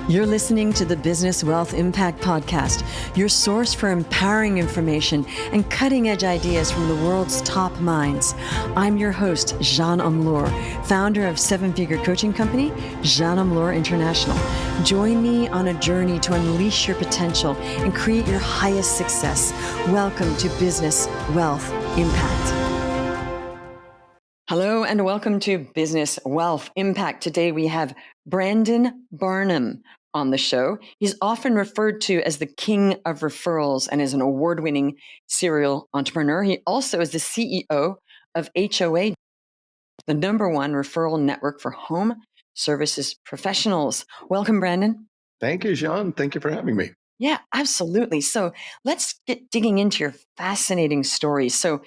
You're listening to the Business Wealth Impact Podcast, your source for empowering information and cutting-edge ideas from the world's top minds. I'm your host, Jeanne Amlour, founder of seven-figure coaching company, Jeanne Amlour International. Join me on a journey to unleash your potential and create your highest success. Welcome to Business Wealth Impact. Hello and welcome to Business Wealth Impact. Today we have Brandon Barnum on the show. He's often referred to as the king of referrals and is an award-winning serial entrepreneur. He also is the CEO of HOA, the #1 referral network for home services professionals. Welcome, Brandon. Thank you, Jean. Thank you for having me. Yeah, absolutely. So let's get digging into your fascinating story. So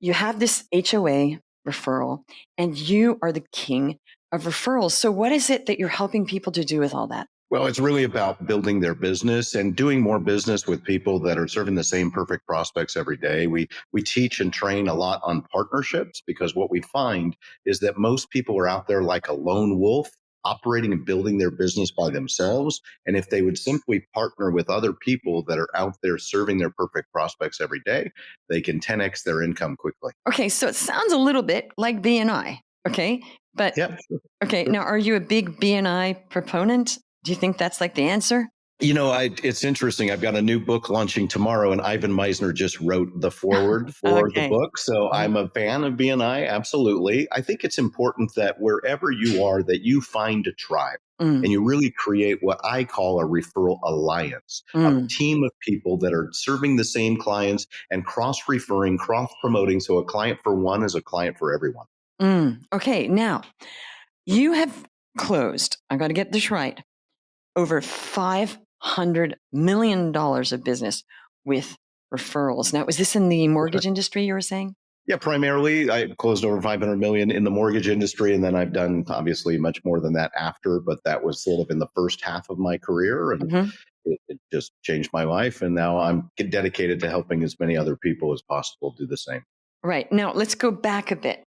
you have this HOA referral and you are the king of referrals. So what is it that you're helping people to do with all that? Well, it's really about building their business and doing more business with people that are serving the same perfect prospects every day. We teach and train a lot on partnerships because what we find is that most people are out there like a lone wolf, operating and building their business by themselves. And if they would simply partner with other people that are out there serving their perfect prospects every day, they can 10x their income quickly. Okay, so it sounds a little bit like BNI, okay? But Yeah, sure. Okay, now are you a big BNI proponent? Do you think that's like the answer? You know, it's interesting. I've got a new book launching tomorrow, and Ivan Meisner just wrote the foreword for the Okay. book. So I'm a fan of BNI, absolutely. I think it's important that wherever you are, that you find a tribe and you really create what I call a referral alliance, a team of people that are serving the same clients and cross-referring, cross-promoting. So a client for one is a client for everyone. Okay, now you have closed, I got to get this right, over $500 million of business with referrals. Now, was this in the mortgage industry you were saying? Yeah, primarily I closed over 500 million in the mortgage industry, and then I've done obviously much more than that after, but that was sort of in the first half of my career, and it just changed my life. And now I'm dedicated to helping as many other people as possible do the same. Right. Now, let's go back a bit.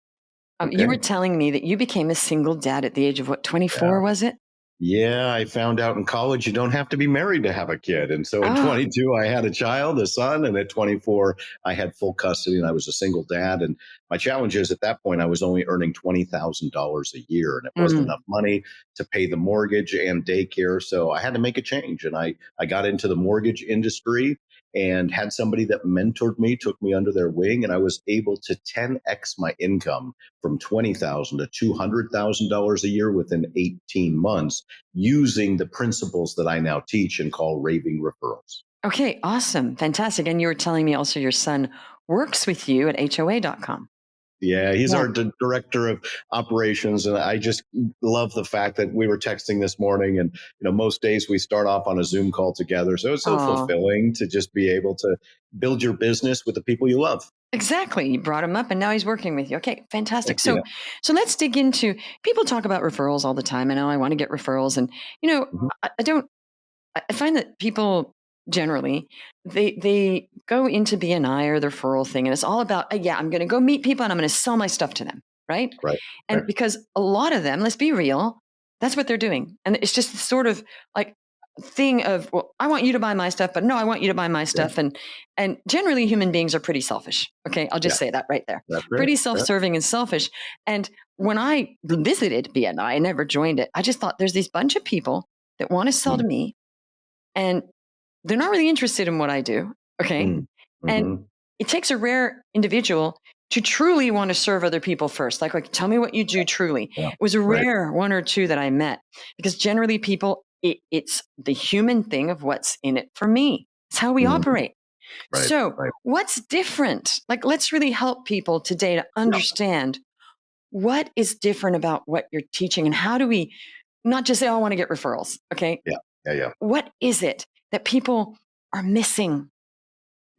Okay. You were telling me that you became a single dad at the age of what, 24, was it? Yeah, I found out in college you don't have to be married to have a kid. And so at 22, I had a child, a son, and at 24, I had full custody and I was a single dad. And my challenge is at that point, I was only earning $20,000 a year and it wasn't enough money to pay the mortgage and daycare. So I had to make a change. And I got into the mortgage industry and had somebody that mentored me, took me under their wing, and I was able to 10x my income from $20,000 to $200,000 a year within 18 months using the principles that I now teach and call raving referrals. Okay, awesome. Fantastic. And you were telling me also your son works with you at HOA.com. Yeah, he's our director of operations. And I just love the fact that we were texting this morning and, most days we start off on a Zoom call together. So it's so fulfilling to just be able to build your business with the people you love. Exactly. You brought him up and now he's working with you. Okay, fantastic. So let's dig into, people talk about referrals all the time. I know I want to get referrals and, I find that people generally, they go into BNI or the referral thing and it's all about, I'm going to go meet people and I'm going to sell my stuff to them. Right. And because a lot of them, let's be real, that's what they're doing. And it's just sort of like thing of, well, I want you to buy my stuff, but no, I want you to buy my stuff. And generally human beings are pretty selfish. Okay. I'll just say that right there. Pretty self-serving and selfish. And when I visited BNI, I never joined it. I just thought there's these bunch of people that want to sell to me and they're not really interested in what I do. Okay. And it takes a rare individual to truly want to serve other people first. Like tell me what you do truly. It was a rare one or two that I met because generally people, it's the human thing of what's in it for me. It's how we operate. What's different? Like, let's really help people today to understand what is different about what you're teaching and how do we not just say, oh, I want to get referrals. Okay. What is it that people are missing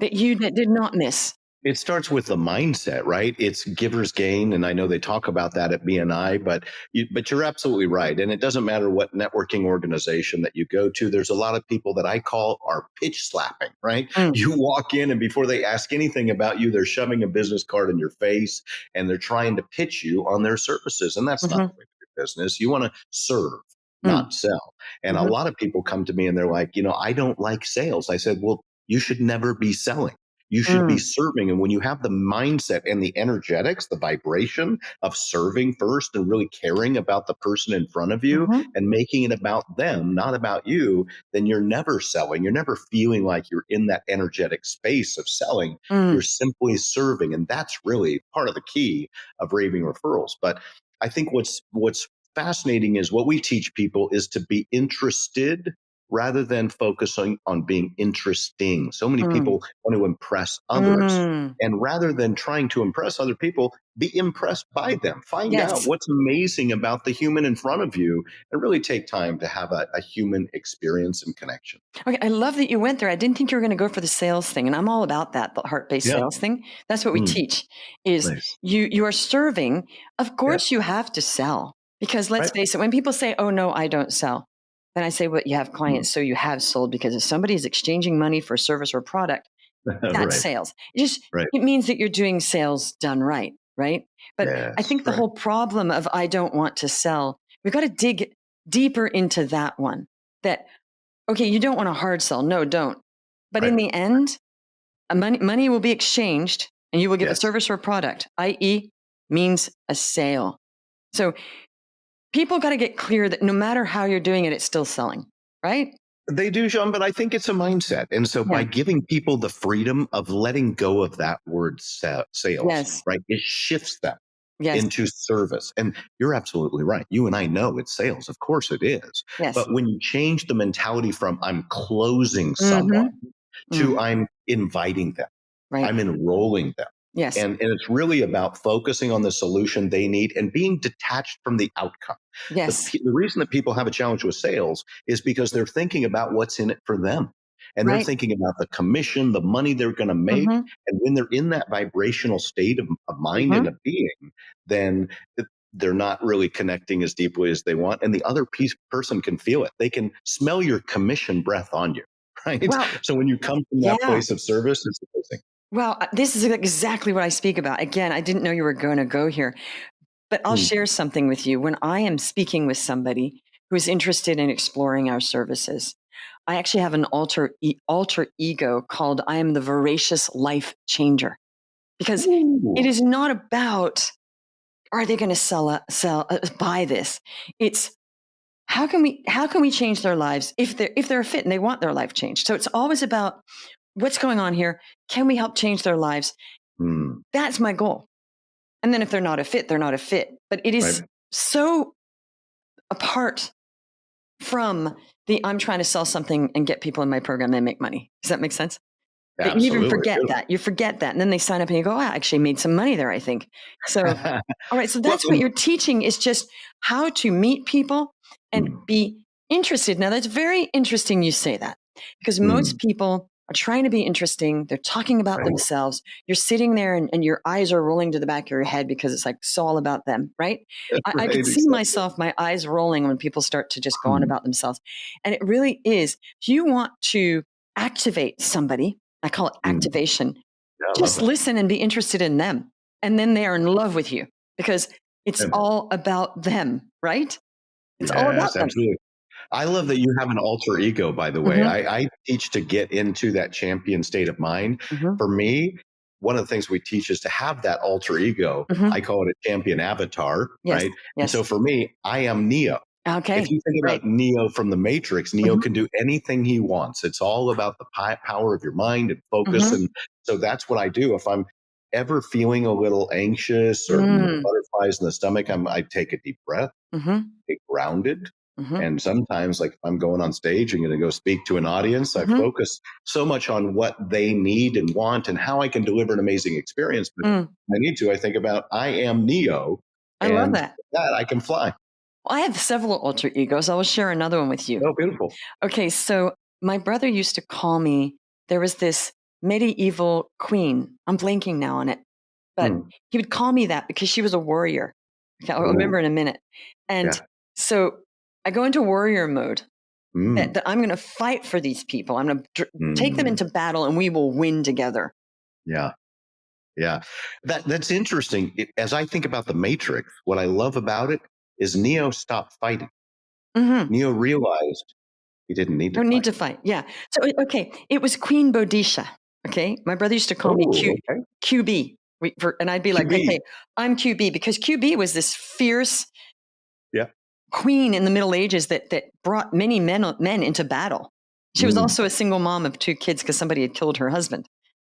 that you did not miss? It starts with the mindset, right? It's giver's gain. And I know they talk about that at BNI, but you're absolutely right. And it doesn't matter what networking organization that you go to. There's a lot of people that I call are pitch slapping, right? You walk in and before they ask anything about you, they're shoving a business card in your face and they're trying to pitch you on their services. And that's not the way to do business. You want to serve. Mm. not sell. And a Mhm. lot of people come to me and they're like, I don't like sales. I said, well, you should never be selling. You should be Mm. serving. And when you have the mindset and the energetics, the vibration of serving first and really caring about the person in front of you Mhm. and making it about them, not about you, then you're never selling. You're never feeling like you're in that energetic space of selling. You're Mm. simply serving. And that's really part of the key of raving referrals. But I think what's fascinating is what we teach people is to be interested rather than focusing on being interesting. So many Mm. people want to impress others. Mm. And rather than trying to impress other people, be impressed by them. Find out Yes. what's amazing about the human in front of you and really take time to have a human experience and connection. Okay, I love that you went there. I didn't think you were going to go for the sales thing, and I'm all about that, the heart-based Yeah. sales thing. That's what we teach is Nice. you are serving. Of Yeah. course you have to sell because let's Right. face it, when people say, "Oh no, I don't sell." Then I say, "Well, you have Mm. clients, so you have sold because if somebody is exchanging money for a service or product, that's Right. sales." Right. It means that you're doing sales done right, right? But I Yes. think the Right. whole problem of I don't want to sell, we've got to dig deeper into that one. That okay, you don't want a hard sell. No, don't. But in Right. the end, money will be exchanged and you will give a Yes. service or a product, i.e., means a sale. So people got to get clear that no matter how you're doing it, it's still selling, right? They do, Sean, but I think it's a mindset. And so Yeah. by giving people the freedom of letting go of that word sales, Yes. right, it shifts them Yes. into service. And you're absolutely right. You and I know it's sales. Of course it is. Yes. But when you change the mentality from I'm closing someone Mm-hmm. Mm. to I'm inviting them, Right. I'm enrolling them. Yes. And it's really about focusing on the solution they need and being detached from the outcome. Yes. The reason that people have a challenge with sales is because they're thinking about what's in it for them. And they're Right. thinking about the commission, the money they're going to make. Mm-hmm. And when they're in that vibrational state of mind Mm-hmm. and of being, then they're not really connecting as deeply as they want. And the other person can feel it. They can smell your commission breath on you. Right. Well, So when you come from that yeah. place of service, it's amazing. Well, this is exactly what I speak about. Again, I didn't know you were going to go here. But I'll Mm. share something with you. When I am speaking with somebody who is interested in exploring our services, I actually have an alter ego called I am the voracious life changer because it Ooh. is not about are they going to buy this. It's how can we change their lives if they're a fit and they want their life changed. So it's always about what's going on here. Can we help change their lives? Mm. That's my goal. And then if they're not a fit, they're not a fit. But it is Right. so apart from the I'm trying to sell something and get people in my program and make money. Does that make sense? That you even Absolutely. forget that. You forget that. And then they sign up and you go, oh, I actually made some money there, I think. So, all right. So Well, that's what you're teaching is just how to meet people and mm, be interested. Now, that's very interesting you say that because mm, most people are trying to be interesting. They're talking about right. themselves. You're sitting there and your eyes are rolling to the back of your head because it's like it's all about them, right? I Right. could see Exactly. myself, my eyes rolling when people start to just go on Mm, about themselves. And it really is. If you want to activate somebody, I call it mm. activation. Yeah, I love Just that. listen and be interested in them. And then they are in love with you because it's And all about them, right? It's all about yes, them. absolutely. I love that you have an alter ego, by the way. Hmm. I teach to get into that champion state of mind. Hmm. For me, one of the things we teach is to have that alter ego. I Hmm. call it a champion avatar, Yes. right? And Yes. so for me, I am Neo. If Okay. you think Right. about Neo from the Matrix, Neo Hmm. can do anything he wants. It's all about the power of your mind and focus. Hmm. And so that's what I do. If I'm ever feeling a little anxious or Mm. butterflies in the stomach, I take a deep breath, Hmm. get grounded. Hmm. And sometimes, like if I'm going on stage and going to go speak to an audience, I Hmm. focus so much on what they need and want and how I can deliver an amazing experience. But Mm. I need to, I think about I am Neo, I love and that. that I can fly. Well, I have several alter egos. I will share another one with you. Oh, beautiful. Okay. So my brother used to call me, there was this medieval queen. I'm blanking now on it. But Hmm. he would call me that because she was a warrior. Okay, I'll Oh, remember in a minute. And yeah. so I go into warrior mode Mm. that I'm going to fight for these people. I'm going to take them Mm. into battle and we will win together. Yeah. Yeah. That's interesting. As I think about the Matrix, what I love about it is Neo stopped fighting. Mm-hmm. Neo realized he didn't need to Don't need fight. to fight. Yeah. So, okay, it was Queen Bodisha. Okay. My brother used to call me Oh, okay. QB. And I'd be like, okay, QB. I'm QB, because QB was this fierce Yeah. queen in the Middle Ages that brought many men into battle. She was Mm. also a single mom of 2 kids because somebody had killed her husband.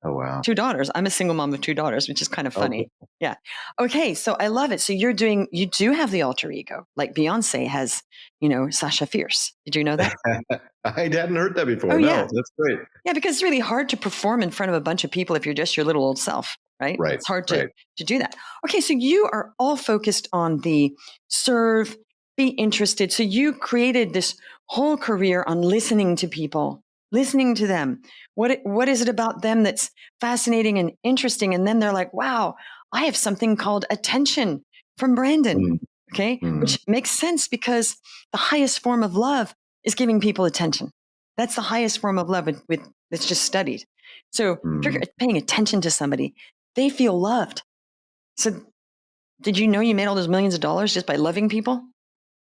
Oh, wow. 2 daughters. I'm a single mom of 2 daughters, which is kind of Oh, funny. Yeah. Okay. So I love it. So you do have the alter ego, like Beyonce has, Sasha Fierce. Did you know that? I hadn't heard that Oh, before. yeah. No, that's great. Yeah, because it's really hard to perform in front of a bunch of people if you're just your little old self, right? Right. It's hard to Right. do that. Okay, so you are all focused on the serve, be interested. So you created this whole career on listening to people, listening to them. What is it about them that's fascinating and interesting? And then they're like, wow, I have something called attention from Brandon. Mm. Okay, Mm. which makes sense because the highest form of love is giving people attention. That's the highest form of love with that's just studied. So if you're Mm. paying attention to somebody, they feel loved. So did you know you made all those millions of dollars just by loving people?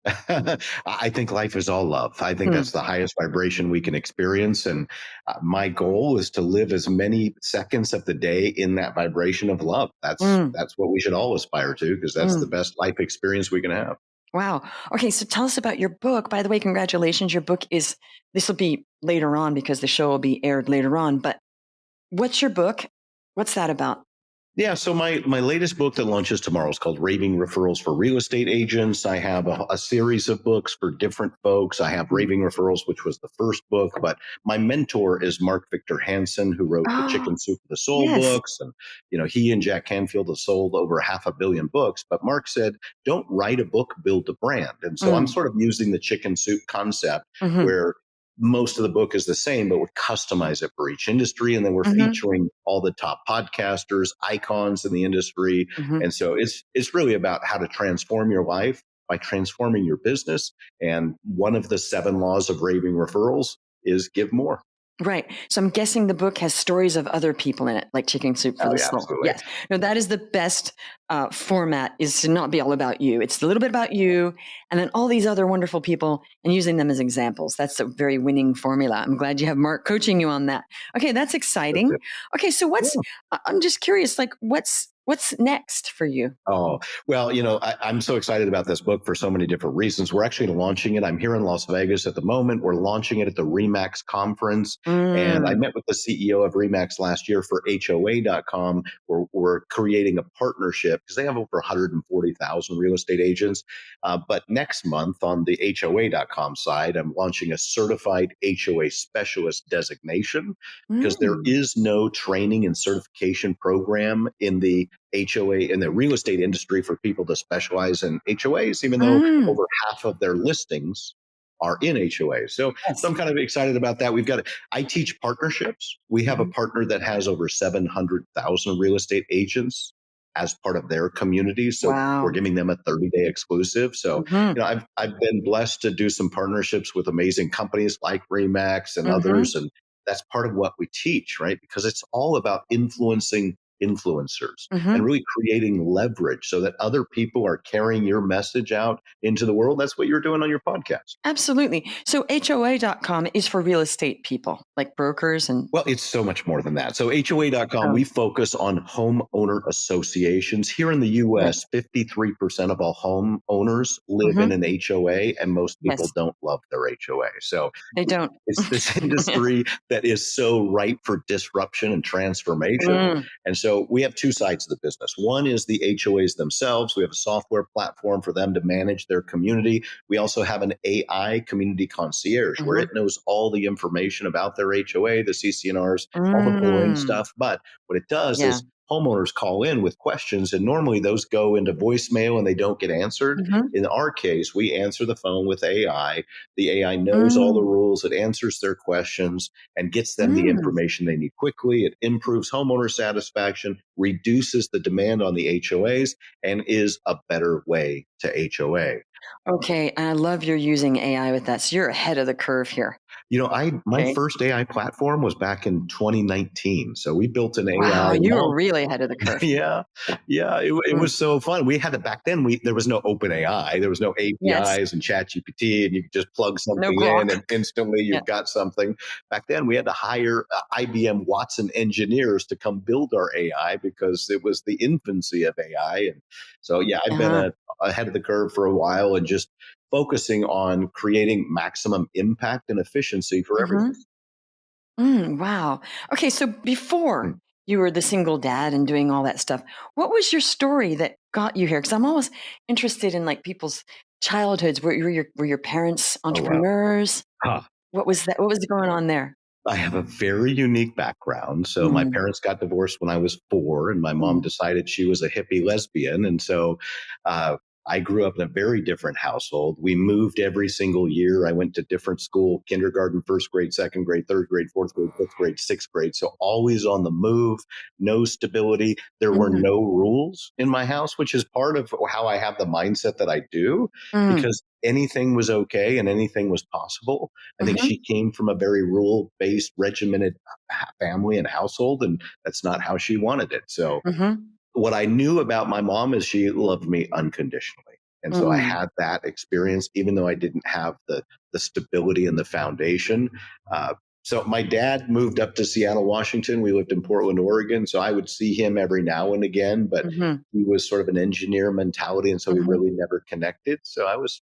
I think life is all love. I think Mm, that's the highest vibration we can experience. And my goal is to live as many seconds of the day in that vibration of love. mm, That's what we should all aspire to, because that's the mm. best life experience we can have. Wow. Okay, so tell us about your book. By the way, congratulations. Your book this will be later on because the show will be aired later on. But what's your book? What's that about? Yeah, so my latest book that launches tomorrow is called Raving Referrals for Real Estate Agents. I have a series of books for different folks. I have Mm. Raving Referrals, which was the first book, but my mentor is Mark Victor Hansen, who wrote the Oh, Chicken Soup for the Soul yes. books, and he and Jack Canfield have sold over 500 million books. But Mark said, "Don't write a book, build a brand." And so I'm Mm, sort of using the chicken soup concept, hmm, where most of the book is the same, but we customize it for each industry. And then we're hmm, featuring all the top podcasters, icons in the industry. hmm. And so it's really about how to transform your life by transforming your business. And one of the 7 laws of raving referrals is give more. Right. So I'm guessing the book has stories of other people in it, like Chicken Soup for Oh, the yeah, Soul. absolutely. Yes. No, that is the best format, is to not be all about you. It's a little bit about you and then all these other wonderful people and using them as examples. That's a very winning formula. I'm glad you have Mark coaching you on that. Okay, that's That's exciting. it. Okay, so Yeah. I'm just curious, like what's next for you? Oh, well, I'm so excited about this book for so many different reasons. We're actually launching it. I'm here in Las Vegas at the moment. We're launching it at the REMAX conference. And I Mm, met with the CEO of REMAX last year for HOA.com. We're creating a partnership because they have over 140,000 real estate agents. But next month on the HOA.com side, I'm launching a certified HOA specialist designation, because there mm, is no training and certification program in the HOA in the real estate industry for people to specialize in HOAs, even though mm. over half of their listings are in HOAs. So Yes. I'm kind of excited about that. I teach partnerships. We have a Mhm. partner that has over 700,000 real estate agents as part of their community. So we're Wow. giving them a 30-day exclusive. So, Hmm, I've been blessed to do some partnerships with amazing companies like Remax and hmm, others. And that's part of what we teach, right? Because it's all about influencing influencers and hmm. really creating leverage so that other people are carrying your message out into the world. That's what you're doing on your podcast. Absolutely. So HOA.com is for real estate people, like brokers and Well, it's so much more than that. So HOA.com, oh, we focus on homeowner associations. Here in the right. US, 53% of all homeowners live in Hmm. an HOA, and most people Yes, don't love their HOA. So they don't. it's this industry that is so ripe for disruption and transformation. Mm, And so we have 2 sides of the business. One is the HOAs themselves. We have a software platform for them to manage their community. We also have an AI community concierge where hmm, it knows all the information about their HOA, the CCNRs, all the boring mm. stuff. But what it does Yeah. is homeowners call in with questions, and normally those go into voicemail and they don't get answered. Hmm, In our case, we answer the phone with AI. The AI knows all the mm, rules, it answers their questions, and gets them the mm. information they need quickly. It improves homeowner satisfaction, reduces the demand on the HOAs, and is a better way to HOA. Okay, and I love you're using AI with that. So you're ahead of the curve here. My Okay. first AI platform was back in 2019. So we built an AI Wow, you were long. really ahead of the curve. Yeah, yeah, it Mm. was so fun. We had it back then. There was no open AI, there was no Yes. APIs and Chat GPT, and you could just plug No something in, Grok. and instantly Yeah. you've got something. Back then, we had to hire IBM Watson engineers to come build our AI because it was the infancy of AI. And so, yeah, I've been Uh-huh. ahead of the curve for a while, and just focusing on creating maximum impact and efficiency for everyone. Mhm. Wow. Okay, so before Mm. you were the single dad and doing all that stuff, what was your story that got you here? Because I'm always interested in like people's childhoods. Were your parents Oh, wow. entrepreneurs? Huh. What was that? What was going on there? I have a very unique background. So my Mm, parents got divorced when I was 4, and my mom mm, decided she was a hippie lesbian. And so uh, I grew up in a very different household. We moved every single year. I went to different school: kindergarten, first grade, second grade, third grade, fourth grade, fifth grade, sixth grade. So always on the move, no stability. There were mm, no rules in my house, which is part of how I have the mindset that I do, mm, because anything was okay and anything was possible. I think mhm, she came from a very rule based, regimented family and household, and that's not how she wanted it. So, mhm, what I knew about my mom is she loved me unconditionally. And so I mm, had that experience, even though I didn't have the stability and the foundation. Uh, so my dad moved up to Seattle, Washington. We lived in Portland, Oregon. So I would see him every now and again, but mhm, he was sort of an engineer mentality. And so we mhm, really never connected. So I was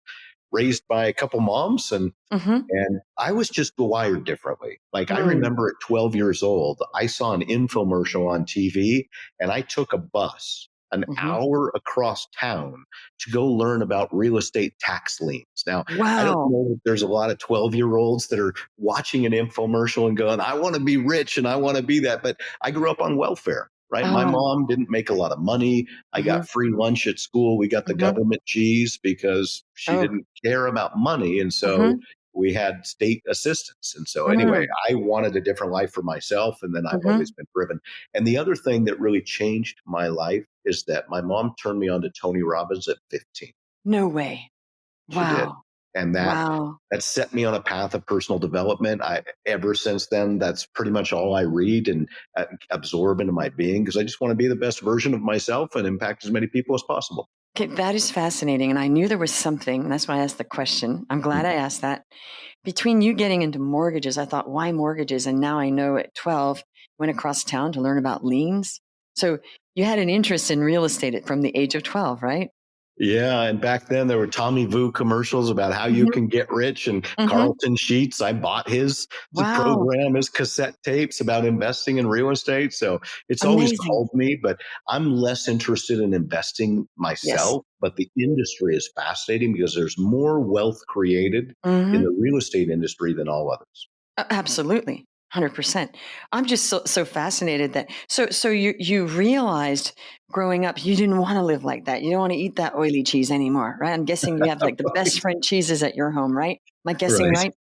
raised by a couple moms, mhm, and I was just wired differently. Like, I mm. remember at 12 years old, I saw an infomercial on TV, and I took a bus an Mhm. hour across town to go learn about real estate tax liens. Now, I don't Wow. know if there's a lot of 12-year-olds that are watching an infomercial and going, I want to be rich and I want to be that. But I grew up on welfare. Right. My Oh. mom didn't make a lot of money. I Mhm, got free lunch at school. We got the mhm. government cheese because she Oh. didn't care about money. And so Mhm, we had state assistance. And so, anyway, mm, I wanted a different life for myself. And then I've always mhm. been driven. And the other thing that really changed my life is that my mom turned me on to Tony Robbins at 15. No way. She did. Wow. And Wow. that set me on a path of personal development. Ever since then, that's pretty much all I read and absorb into my being, because I just want to be the best version of myself and impact as many people as possible. Okay, that is fascinating, and I knew there was something, and that's why I asked the question. I'm glad I asked that. Between you getting into mortgages, I thought, why mortgages? And now I know at 12, went across town to learn about liens. So you had an interest in real estate from the age of 12, right? Yeah, and back then there were Tommy Vu commercials about how you Mhm, can get rich, and mhm. Carlton Sheets. I bought his Wow, program, his cassette tapes about investing in real estate. So it's always amazing. called me, but I'm less interested in investing Yes. myself. But the industry is fascinating because there's more wealth created in Mhm. the real estate industry than all others. Absolutely. 100%. I'm just so fascinated that so you realized growing up you didn't want to live like that. You don't want to eat that oily cheese anymore, right? I'm guessing you have like the best French cheeses at your home, right? Am I guessing Right. right?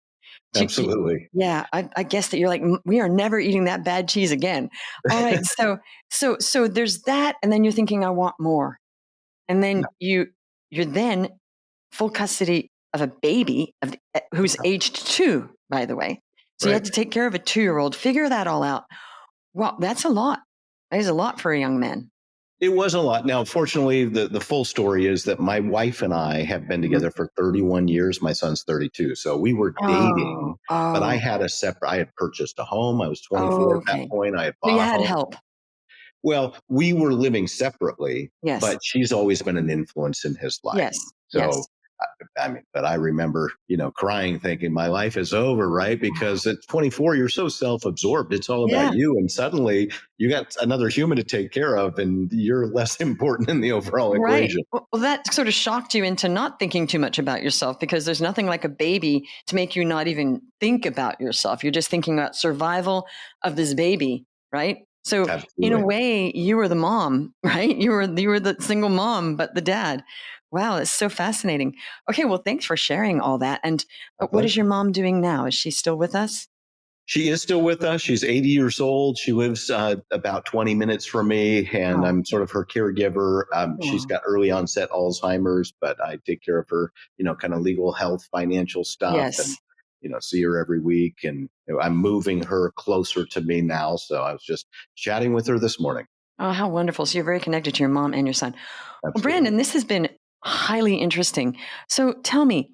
Absolutely. Yeah, I guess that you're like we are never eating that bad cheese again. All right, so there's that, and then you're thinking I want more, and then you're then full custody of a baby who's aged 2, by the way. So you had Right. to take care of a 2-year-old, figure that all out. Well, that's a lot. That is a lot for a young man. It was a lot. Now, fortunately, the full story is that my wife and I have been Mhm. together for 31 years. My son's 32. So we were Oh, dating, but I oh, had I had purchased a home. I was 24 oh, at that okay. point. I had So you bought a had home. help. Well, we were living separately, Yes, but she's always been an influence in his life. yes, So, yes. I mean, but I remember, crying, thinking my life is over, right? Because at 24, you're so self absorbed. It's all about Yeah, you. And suddenly you got another human to take care of, and you're less important in the overall right. equation. Well, that sort of shocked you into not thinking too much about yourself because there's nothing like a baby to make you not even think about yourself. You're just thinking about survival of this baby, right? So in a Absolutely. way, you were the mom, right? You were the single mom, but the dad. Wow, it's so fascinating. Okay, well, thanks for sharing all that. And My what is pleasure. your mom doing now? Is she still with us? She is still with us. She's 80 years old. She lives about 20 minutes from me, and Oh, I'm sort of her caregiver. She's oh, got early onset Alzheimer's, but I take care of her, kind of legal health, financial stuff. And yes. see her every week. And I'm moving her closer to me now. So I was just chatting with her this morning. Oh, how wonderful. So you're very connected to your mom and your son. Well, Absolutely. Brandon, this has been highly interesting. So tell me,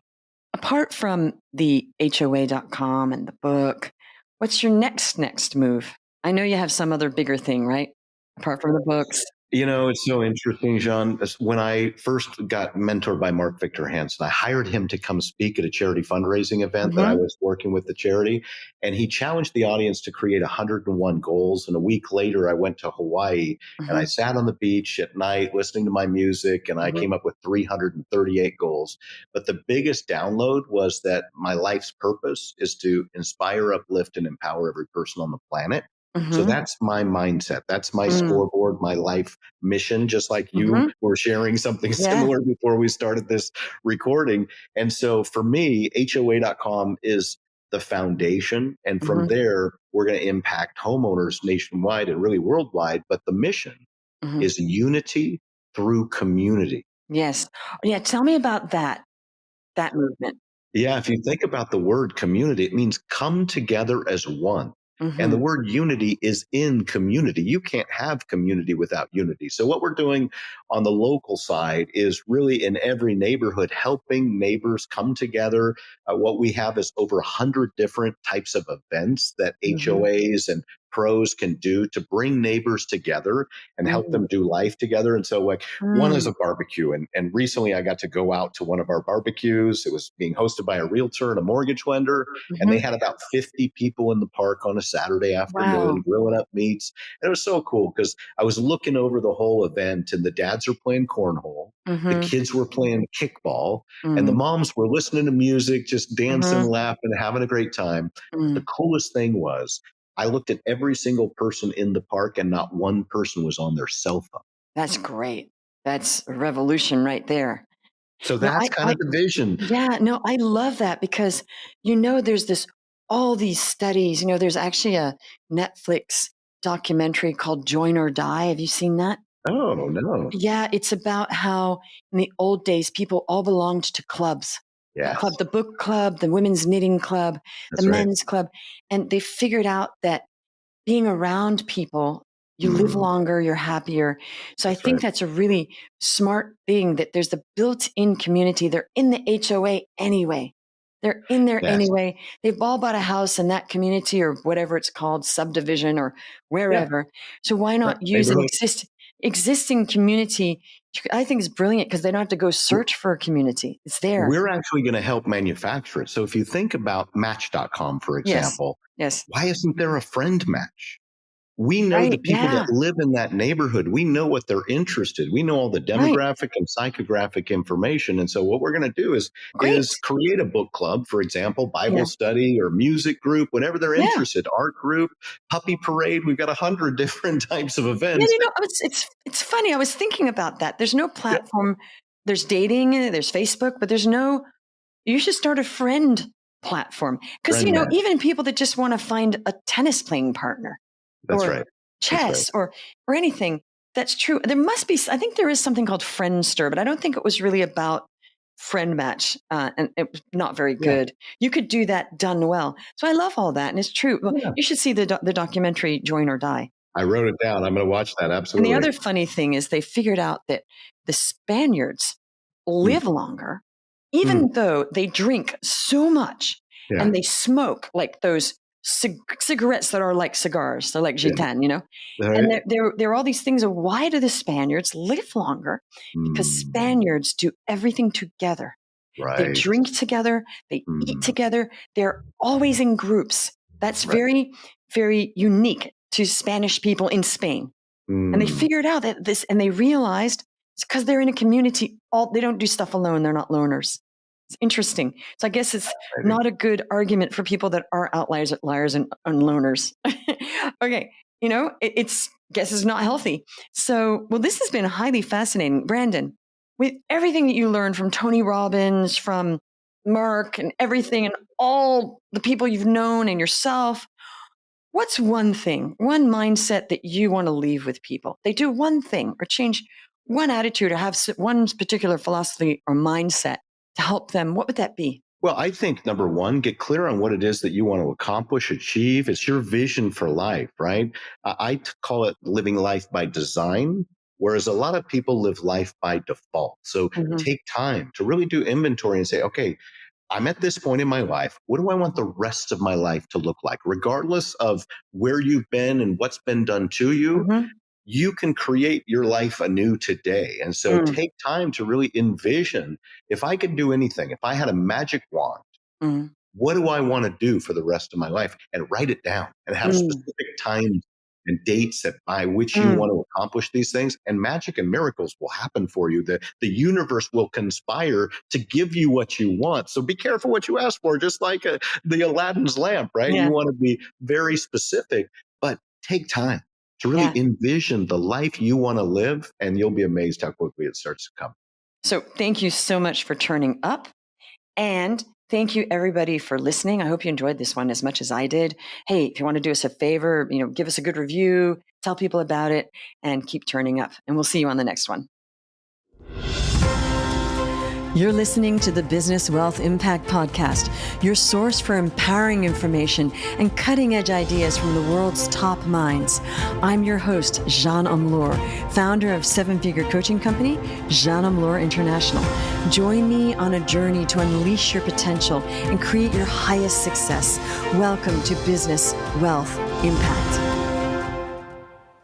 apart from the HOA.com and the book, what's your next move? I know you have some other bigger thing, right? Apart from the books. It's so interesting, Jean. When I first got mentored by Mark Victor Hansen, I hired him to come speak at a charity fundraising event that I Mm-hmm. was working with the charity. And he challenged the audience to create 101 goals. And a week later, I went to Hawaii and I Mm-hmm. sat on the beach at night listening to my music, and I Mm-hmm. came up with 338 goals. But the biggest download was that my life's purpose is to inspire, uplift, and empower every person on the planet. So Mm-hmm. that's my mindset. That's my Mm-hmm. scoreboard, my life mission, just like you Mm-hmm. were sharing something Yeah. similar before we started this recording. And so for me, HOA.com is the foundation. And from Mm-hmm. there, we're going to impact homeowners nationwide and really worldwide. But the mission Mm-hmm. is unity through community. Yes. Yeah. Tell me about that movement. Yeah, if you think about the word community, it means come together as one. And the Mm-hmm. word unity is in community. You can't have community without unity. So, what we're doing on the local side is really in every neighborhood, helping neighbors come together. What we have is over 100 different types of events that Mm-hmm. HOAs and pros can do to bring neighbors together and help them do life together. And so, like, one is Mm-hmm. a barbecue. And recently I got to go out to one of our barbecues. It was being hosted by a realtor and a mortgage lender. And they Mm-hmm. had about 50 people in the park on a Saturday Wow. afternoon grilling up meats. And it was so cool because I was looking over the whole event, and the dads are playing cornhole. The Mm-hmm. kids were playing kickball, and the Mm-hmm. moms were listening to music, just dancing, Mm-hmm. laughing, having a great time. But the coolest thing was I looked at every single person in the park, and not one person was on their cell phone. That's great. That's a revolution right there. So No, that's kind of the vision. yeah, no, I love that because, there's all these studies, there's actually a Netflix documentary called Join or Die. Have you seen that? Oh, no. Yeah, it's about how in the old days, people all belonged to clubs. Yes, The book club, the women's knitting club, the that's right. men's club. And they figured out that being around people, you live Mm, longer, you're happier. So I that's think right. that's a really smart thing that there's the built-in community. They're in the HOA anyway. They're in there Yes. anyway. They've all bought a house in that community or whatever it's called, subdivision or Yeah. wherever. So why Right. not use an Neighborhood. existing community? I think it's brilliant because they don't have to go search for a community. It's there. We're actually going to help manufacture it. So if you think about Match.com, for Yes. example, Yes. why isn't there a friend match? We know the Right. people that Yeah. live in that neighborhood. We know what they're interested. We know all the Right. demographic and psychographic information. And so what we're going to do is Great. create a book club, for example, Yeah. Bible study or music group, whatever they're Yeah. interested, art group, puppy parade. We've got 100 different types of Yeah, events. it's funny. I was thinking about that. There's no Yeah, platform. There's dating, there's Facebook, but there's no. You should start a friend platform because friend match. even people that just want to find a tennis playing partner That's or right. That's right. chess or anything. That's true. There must be. I think there is something called Friendster, but I don't think it was really about friend match, and it was not very Yeah. good. You could do that done well. So I love all that, and it's true. Well, Yeah. you should see the documentary Join or Die. I wrote it down. I'm going to watch that. And the Absolutely. other funny thing is they figured out that the Spaniards Mm, live longer, mm, even though they drink so much yeah. and they smoke like those cigarettes that are like cigars. They're like Yeah. gitan, All And right. there are all these things of why do the Spaniards live longer? Because Mm, Spaniards do everything together. They right. drink together, they eat Mm, together, they're always in groups. That's right. very, very unique to Spanish people in Spain. And they Mm, figured out that and they realized it's because they're in a community. They don't do stuff alone. They're not loners. It's interesting. So I guess it's maybe. not a good argument for people that are outliers, liars, and loners. Okay, it's guess it's not healthy. So, well, this has been highly fascinating, Brandon. With everything that you learned from Tony Robbins, from Mark, and everything, and all the people you've known, and yourself. What's one thing, one mindset that you want to leave with people? They do one thing or change one attitude or have one particular philosophy or mindset to help them. What would that be? Well, I think number one, get clear on what it is that you want to accomplish, achieve. It's your vision for life, right? I call it living life by design, whereas a lot of people live life by default. So Mm-hmm. take time to really do inventory and say, okay, I'm at this point in my life. What do I want the rest of my life to look like? Regardless of where you've been and what's been done to you, Mm-hmm. you can create your life anew today. And so Mm. take time to really envision, if I could do anything, if I had a magic wand, Mm. what do I want to do for the rest of my life? And write it down and have Mm. specific times and dates by which you Mm. want to accomplish these things. And magic and miracles will happen for you. The universe will conspire to give you what you want. So be careful what you ask for, just like the Aladdin's lamp, right? Yeah. You want to be very specific, but take time to really Yeah. envision the life you want to live, and you'll be amazed how quickly it starts to come. So thank you so much for turning up. And thank you everybody for listening. I hope you enjoyed this one as much as I did. Hey, if you want to do us a favor, give us a good review, tell people about it, and keep turning up. And we'll see you on the next one. You're listening to the Business Wealth Impact Podcast, your source for empowering information and cutting-edge ideas from the world's top minds. I'm your host, Jeanne Amlour, founder of seven-figure coaching company, Jeanne Amlour International. Join me on a journey to unleash your potential and create your highest success. Welcome to Business Wealth Impact.